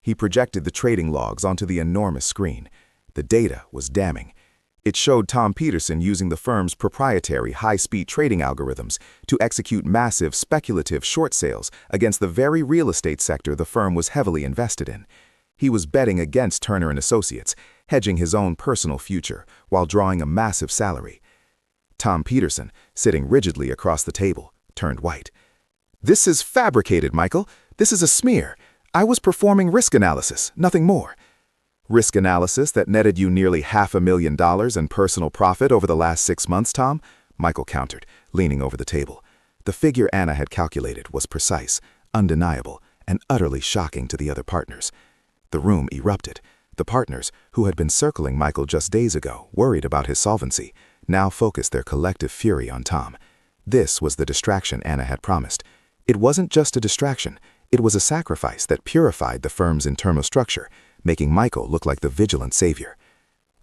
He projected the trading logs onto the enormous screen. The data was damning. It showed Tom Peterson using the firm's proprietary high-speed trading algorithms to execute massive speculative short sales against the very real estate sector the firm was heavily invested in. He was betting against Turner & Associates, hedging his own personal future while drawing a massive salary. Tom Peterson, sitting rigidly across the table, turned white. This is fabricated, Michael. This is a smear. I was performing risk analysis, nothing more. Risk analysis that netted you nearly $500,000 in personal profit over the last 6 months, Tom? Michael countered, leaning over the table. The figure Anna had calculated was precise, undeniable, and utterly shocking to the other partners. The room erupted. The partners, who had been circling Michael just days ago, worried about his solvency, now focused their collective fury on Tom. This was the distraction Anna had promised. It wasn't just a distraction, it was a sacrifice that purified the firm's internal structure, making Michael look like the vigilant savior.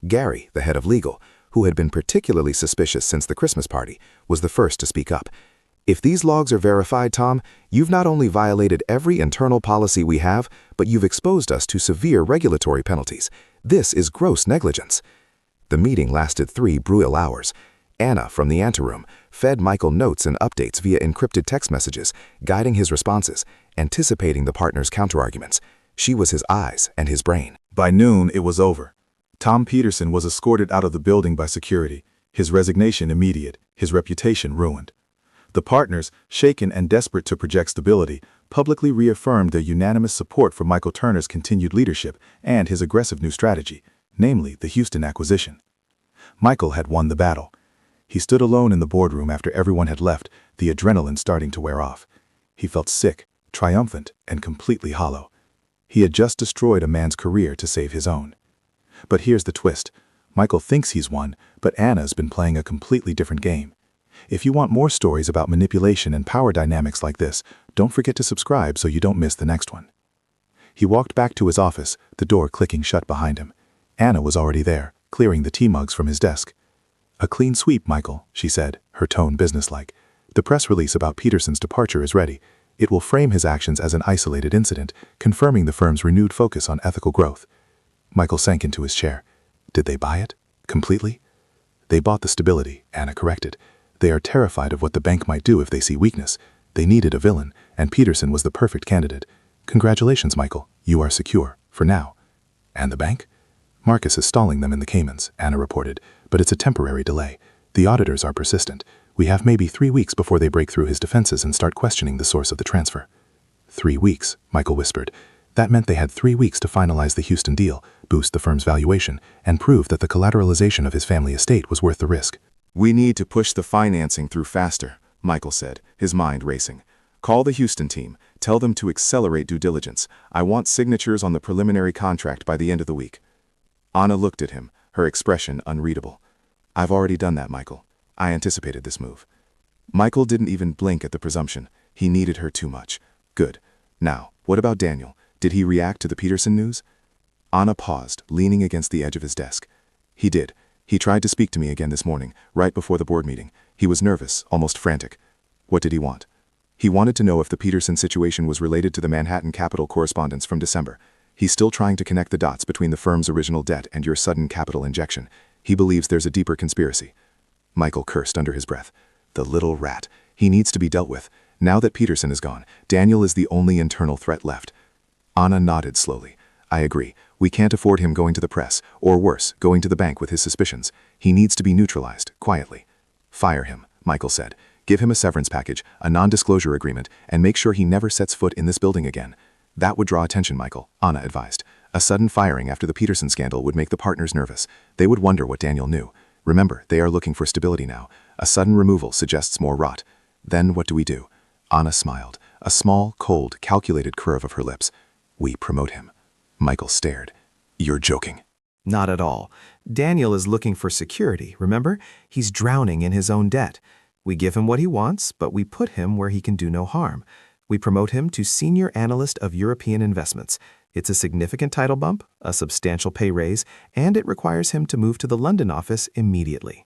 Gary, the head of legal, who had been particularly suspicious since the Christmas party, was the first to speak up. "If these logs are verified, Tom, you've not only violated every internal policy we have, but you've exposed us to severe regulatory penalties. This is gross negligence." The meeting lasted 3 brutal hours. Anna, from the anteroom, fed Michael notes and updates via encrypted text messages, guiding his responses, anticipating the partners' counterarguments. She was his eyes and his brain. By noon, it was over. Tom Peterson was escorted out of the building by security, his resignation immediate, his reputation ruined. The partners, shaken and desperate to project stability, publicly reaffirmed their unanimous support for Michael Turner's continued leadership and his aggressive new strategy, namely the Houston acquisition. Michael had won the battle. He stood alone in the boardroom after everyone had left, the adrenaline starting to wear off. He felt sick, triumphant, and completely hollow. He had just destroyed a man's career to save his own. But here's the twist. Michael thinks he's won, but Anna's been playing a completely different game. If you want more stories about manipulation and power dynamics like this, don't forget to subscribe so you don't miss the next one. He walked back to his office, the door clicking shut behind him. Anna was already there, clearing the tea mugs from his desk. "A clean sweep, Michael," she said, her tone businesslike. "The press release about Peterson's departure is ready. It will frame his actions as an isolated incident, confirming the firm's renewed focus on ethical growth." Michael sank into his chair. Did they buy it? Completely? "They bought the stability," Anna corrected. "They are terrified of what the bank might do if they see weakness. They needed a villain, and Peterson was the perfect candidate. Congratulations, Michael. You are secure, for now." "And the bank?" "Marcus is stalling them in the Caymans," Anna reported, "but it's a temporary delay. The auditors are persistent. We have maybe 3 weeks before they break through his defenses and start questioning the source of the transfer." 3 weeks, Michael whispered. That meant they had 3 weeks to finalize the Houston deal, boost the firm's valuation, and prove that the collateralization of his family estate was worth the risk. "We need to push the financing through faster," Michael said, his mind racing. "Call the Houston team. Tell them to accelerate due diligence. I want signatures on the preliminary contract by the end of the week." Anna looked at him, her expression unreadable. "I've already done that, Michael. I anticipated this move." Michael didn't even blink at the presumption. He needed her too much. "Good. Now, what about Daniel? Did he react to the Peterson news?" Anna paused, leaning against the edge of his desk. "He did. He tried to speak to me again this morning, right before the board meeting. He was nervous, almost frantic." "What did he want?" "He wanted to know if the Peterson situation was related to the Manhattan Capital correspondence from December. He's still trying to connect the dots between the firm's original debt and your sudden capital injection. He believes there's a deeper conspiracy." Michael cursed under his breath. The little rat. He needs to be dealt with. Now that Peterson is gone, Daniel is the only internal threat left. Anna nodded slowly. "I agree. We can't afford him going to the press, or worse, going to the bank with his suspicions. He needs to be neutralized, quietly." "Fire him," Michael said. "Give him a severance package, a non-disclosure agreement, and make sure he never sets foot in this building again." "That would draw attention, Michael," Anna advised. "A sudden firing after the Peterson scandal would make the partners nervous. They would wonder what Daniel knew. Remember, they are looking for stability now. A sudden removal suggests more rot. Then what do we do?" Anna smiled, a small, cold, calculated curve of her lips. "We promote him." Michael stared. "You're joking." Not at all. Daniel is looking for security, remember? He's drowning in his own debt. We give him what he wants, but we put him where he can do no harm. We promote him to Senior Analyst of European Investments. It's a significant title bump, a substantial pay raise, and it requires him to move to the London office immediately.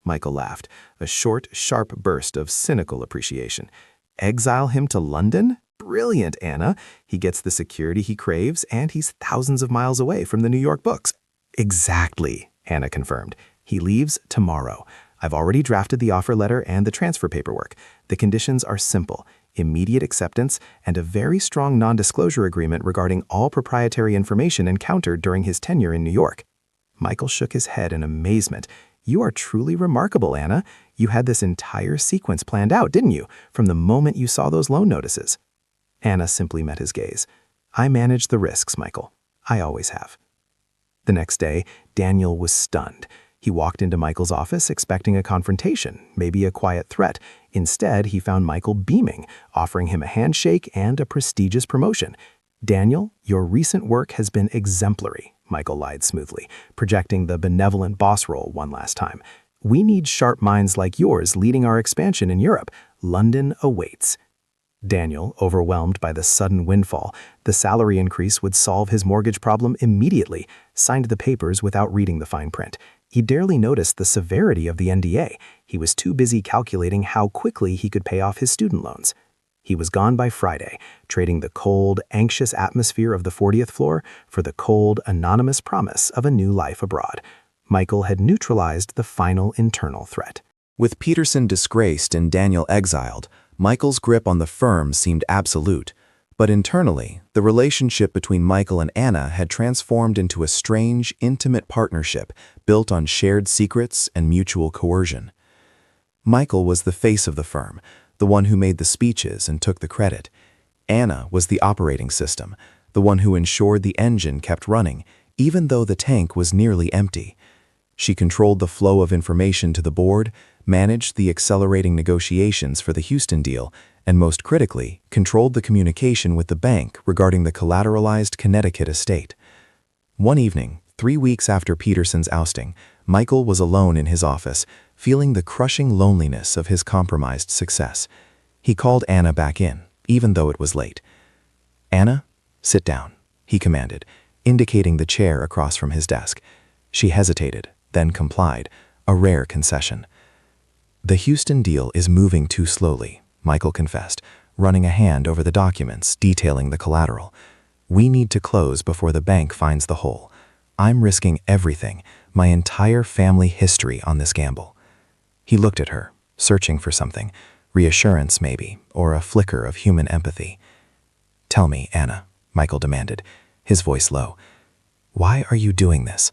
Michael laughed, a short, sharp burst of cynical appreciation. Exile him to London? Brilliant, Anna. He gets the security he craves, and he's thousands of miles away from the New York books. Exactly, Anna confirmed. He leaves tomorrow. I've already drafted the offer letter and the transfer paperwork. The conditions are simple: immediate acceptance and a very strong non-disclosure agreement regarding all proprietary information encountered during his tenure in New York. Michael shook his head in amazement. You are truly remarkable, Anna. You had this entire sequence planned out, didn't you, from the moment you saw those loan notices? Anna simply met his gaze. I manage the risks, Michael. I always have. The next day, Daniel was stunned. He walked into Michael's office expecting a confrontation, maybe a quiet threat. Instead, he found Michael beaming, offering him a handshake and a prestigious promotion. "Daniel, your recent work has been exemplary," Michael lied smoothly, projecting the benevolent boss role one last time. "We need sharp minds like yours leading our expansion in Europe. London awaits." Daniel, overwhelmed by the sudden windfall, the salary increase would solve his mortgage problem immediately, signed the papers without reading the fine print. He barely noticed the severity of the NDA. He was too busy calculating how quickly he could pay off his student loans. He was gone by Friday, trading the cold, anxious atmosphere of the 40th floor for the cold, anonymous promise of a new life abroad. Michael had neutralized the final internal threat. With Peterson disgraced and Daniel exiled, Michael's grip on the firm seemed absolute. But internally, the relationship between Michael and Anna had transformed into a strange, intimate partnership built on shared secrets and mutual coercion. Michael was the face of the firm, the one who made the speeches and took the credit. Anna was the operating system, the one who ensured the engine kept running, even though the tank was nearly empty. She controlled the flow of information to the board, managed the accelerating negotiations for the Houston deal, and most critically, controlled the communication with the bank regarding the collateralized Connecticut estate. One evening, 3 weeks after Peterson's ousting, Michael was alone in his office, feeling the crushing loneliness of his compromised success. He called Anna back in, even though it was late. "Anna, sit down," he commanded, indicating the chair across from his desk. She hesitated, then complied, a rare concession. "The Houston deal is moving too slowly," Michael confessed, running a hand over the documents detailing the collateral. "We need to close before the bank finds the hole. I'm risking everything, my entire family history on this gamble." He looked at her, searching for something, reassurance maybe, or a flicker of human empathy. "Tell me, Anna," Michael demanded, his voice low. "Why are you doing this?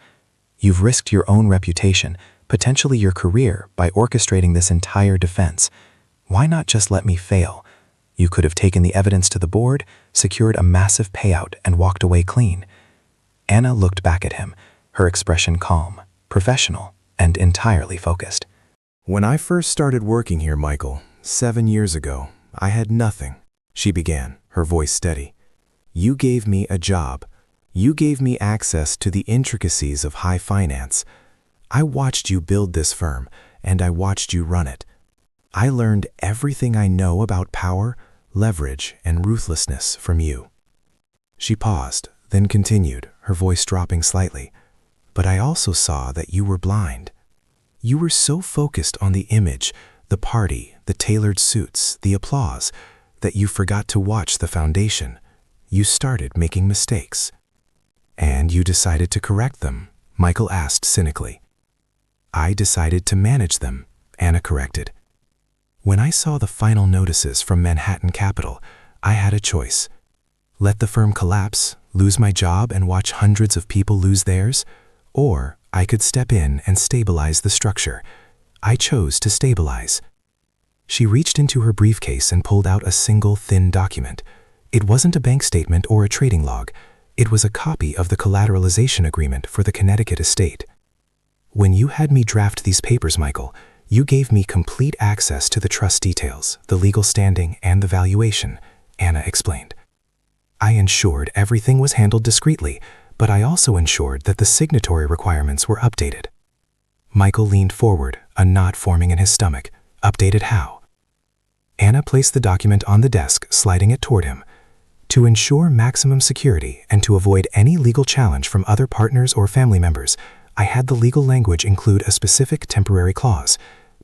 You've risked your own reputation, potentially your career, by orchestrating this entire defense. Why not just let me fail? You could have taken the evidence to the board, secured a massive payout, and walked away clean." Anna looked back at him, her expression calm, professional, and entirely focused. "When I first started working here, Michael, 7 years ago, I had nothing," she began, her voice steady. "You gave me a job. You gave me access to the intricacies of high finance. I watched you build this firm, and I watched you run it. I learned everything I know about power, leverage, and ruthlessness from you." She paused, then continued, her voice dropping slightly. "But I also saw that you were blind. You were so focused on the image, the party, the tailored suits, the applause, that you forgot to watch the foundation. You started making mistakes." "And you decided to correct them?" Michael asked cynically. "I decided to manage them," Anna corrected. "When I saw the final notices from Manhattan Capital, I had a choice. Let the firm collapse, lose my job, and watch hundreds of people lose theirs, or I could step in and stabilize the structure. I chose to stabilize." She reached into her briefcase and pulled out a single thin document. It wasn't a bank statement or a trading log. It was a copy of the collateralization agreement for the Connecticut estate. "When you had me draft these papers, Michael, you gave me complete access to the trust details, the legal standing, and the valuation," Anna explained. "I ensured everything was handled discreetly, but I also ensured that the signatory requirements were updated." Michael leaned forward, a knot forming in his stomach. "Updated how?" Anna placed the document on the desk, sliding it toward him. "To ensure maximum security and to avoid any legal challenge from other partners or family members, I had the legal language include a specific temporary clause.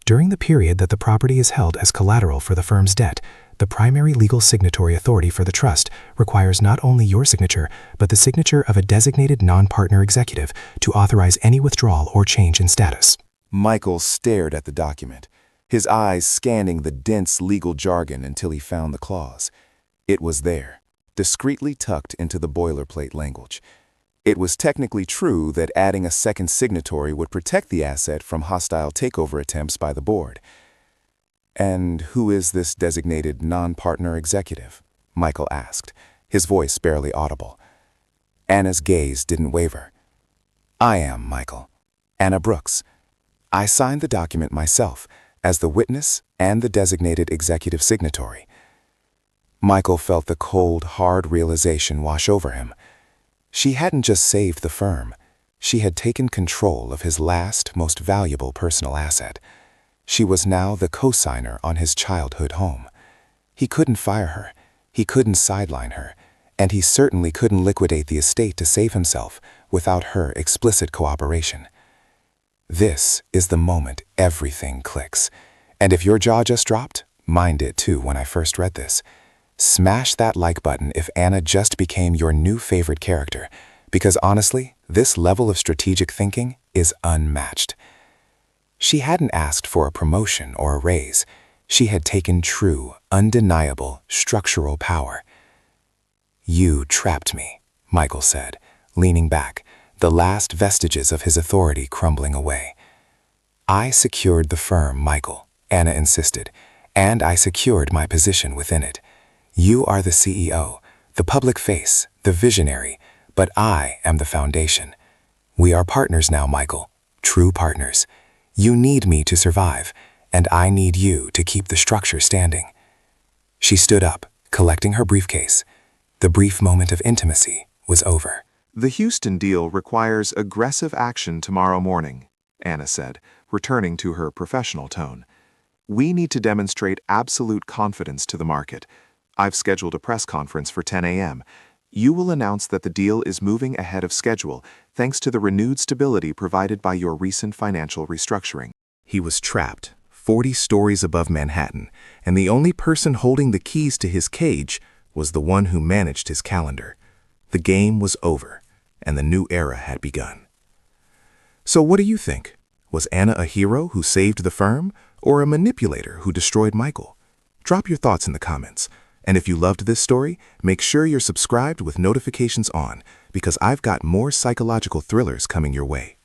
During the period that the property is held as collateral for the firm's debt, the primary legal signatory authority for the trust requires not only your signature, but the signature of a designated non-partner executive to authorize any withdrawal or change in status." Michael stared at the document, his eyes scanning the dense legal jargon until he found the clause. It was there, discreetly tucked into the boilerplate language. It was technically true that adding a second signatory would protect the asset from hostile takeover attempts by the board. "And who is this designated non-partner executive?" Michael asked, his voice barely audible. Anna's gaze didn't waver. "I am, Michael. Anna Brooks, I signed the document myself, as the witness and the designated executive signatory. Michael felt the cold, hard realization wash over him. She hadn't just saved the firm. She had taken control of his last, most valuable personal asset. She was now the co-signer on his childhood home. He couldn't fire her. He couldn't sideline her. And he certainly couldn't liquidate the estate to save himself without her explicit cooperation. This is the moment everything clicks. And if your jaw just dropped, mine did too when I first read this. Smash that like button if Anna just became your new favorite character, because honestly, this level of strategic thinking is unmatched. She hadn't asked for a promotion or a raise. She had taken true, undeniable, structural power. "You trapped me," Michael said, leaning back, the last vestiges of his authority crumbling away. "I secured the firm, Michael," Anna insisted, "and I secured my position within it. You are the CEO, the public face, the visionary, but I am the foundation. We are partners now, Michael, true partners. You need me to survive, and I need you to keep the structure standing." She stood up, collecting her briefcase. The brief moment of intimacy was over. The Houston deal requires aggressive action tomorrow morning, Anna said, returning to her professional tone. "We need to demonstrate absolute confidence to the market. I've scheduled a press conference for 10 a.m. You will announce that the deal is moving ahead of schedule thanks to the renewed stability provided by your recent financial restructuring." He was trapped, 40 stories above Manhattan, and the only person holding the keys to his cage was the one who managed his calendar. The game was over, and the new era had begun. So what do you think? Was Anna a hero who saved the firm, or a manipulator who destroyed Michael? Drop your thoughts in the comments. And if you loved this story, make sure you're subscribed with notifications on, because I've got more psychological thrillers coming your way.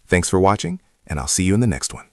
Thanks for watching, and I'll see you in the next one.